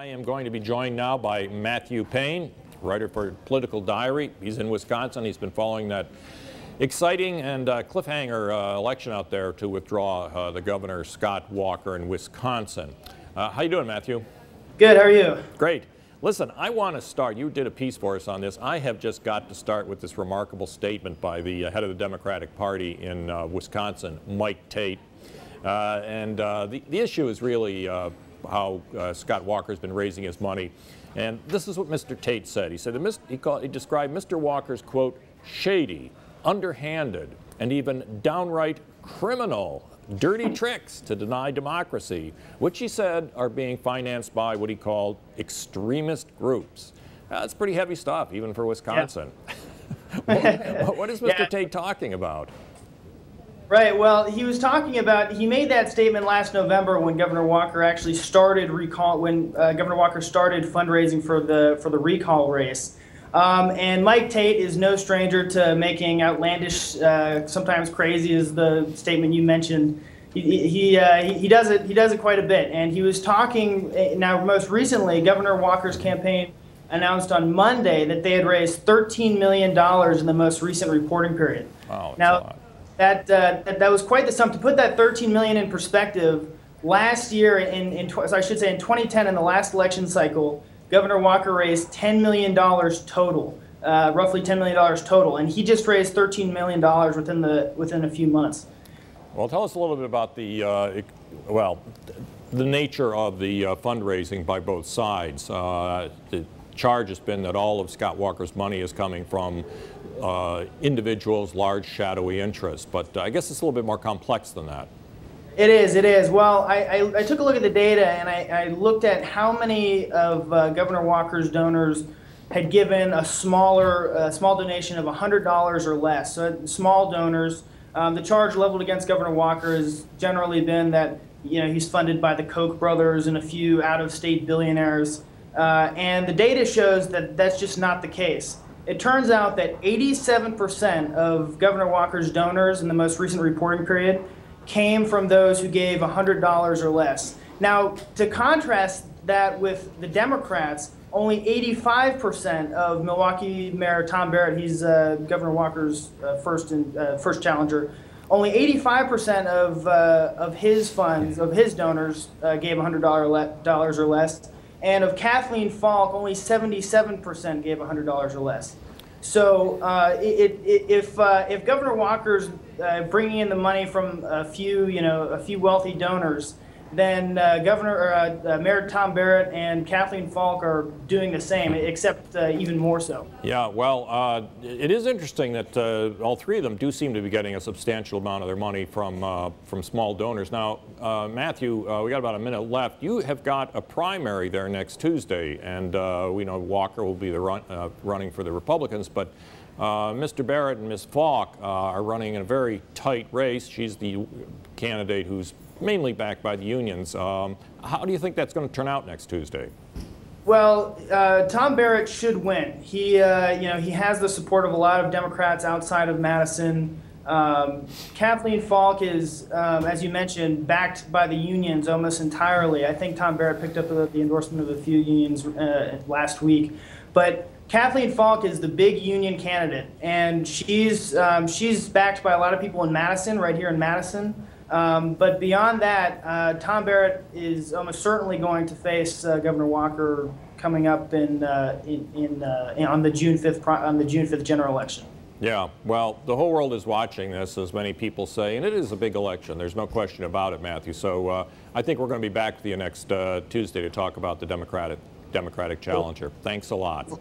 I am going to be joined now by Matthew Payne, writer for Political Diary. He's in Wisconsin. He's been following that exciting and cliffhanger election out there to withdraw the governor, Scott Walker, in Wisconsin. How you doing, Matthew? Good. How are you? Great. Listen, I want to start. You did a piece for us on this. I have just got to start with this remarkable statement by the head of the Democratic Party in Wisconsin, Mike Tate. The issue is really how Scott Walker's been raising his money. And this is what Mr. Tate said. He said he described Mr. Walker's, quote, shady, underhanded, and even downright criminal, dirty tricks to deny democracy, which he said are being financed by what he called extremist groups. That's pretty heavy stuff, even for Wisconsin. Yeah. What is Mr. Tate talking about? Right. Well, he was talking about, he made that statement last November when Governor Walker actually started Governor Walker started fundraising for the recall race. And Mike Tate is no stranger to making outlandish, sometimes crazy is the statement you mentioned. He does it quite a bit. And he was talking, now most recently, Governor Walker's campaign announced on Monday that they had raised $13 million in the most recent reporting period. Oh, now, that was quite the sum. To put that $13 million in perspective, last year, in 2010, in the last election cycle, Governor Walker raised $10 million total, roughly $10 million total, and he just raised $13 million within a few months. Well, tell us a little bit about the nature of the fundraising by both sides. The charge has been that all of Scott Walker's money is coming from individuals, large shadowy interests, but I guess it's a little bit more complex than that. It is. Well, I took a look at the data and I looked at how many of Governor Walker's donors had given a small donation of $100 or less. So small donors. The charge leveled against Governor Walker has generally been that he's funded by the Koch brothers and a few out-of-state billionaires. And the data shows that that's just not the case. It turns out that 87% of Governor Walker's donors in the most recent reporting period came from those who gave $100 or less. Now, to contrast that with the Democrats, only 85% of Milwaukee Mayor Tom Barrett, he's Governor Walker's first challenger, only 85% of his funds, of his donors, gave $100 or less. And of Kathleen Falk, only 77% gave $100 or less. So if Governor Walker's bringing in the money from a few wealthy donors, then Mayor Tom Barrett and Kathleen Falk are doing the same, except even more so. Yeah, well, it is interesting that all three of them do seem to be getting a substantial amount of their money from small donors. Now, Matthew, we got about a minute left. You have got a primary there next Tuesday, and we know Walker will be running for the Republicans, but Mr. Barrett and Ms. Falk are running in a very tight race. She's the candidate who's mainly backed by the unions. How do you think that's going to turn out next Tuesday? Well, Tom Barrett should win. He has the support of a lot of Democrats outside of Madison. Kathleen Falk is, as you mentioned, backed by the unions almost entirely. I think Tom Barrett picked up the endorsement of a few unions last week, but Kathleen Falk is the big union candidate, and she's backed by a lot of people in Madison, right here in Madison. But beyond that, Tom Barrett is almost certainly going to face Governor Walker coming up on the June 5th general election. Yeah, well, the whole world is watching this, as many people say, and it is a big election. There's no question about it, Matthew. So I think we're going to be back to you next Tuesday to talk about the Democratic challenger. Thanks a lot.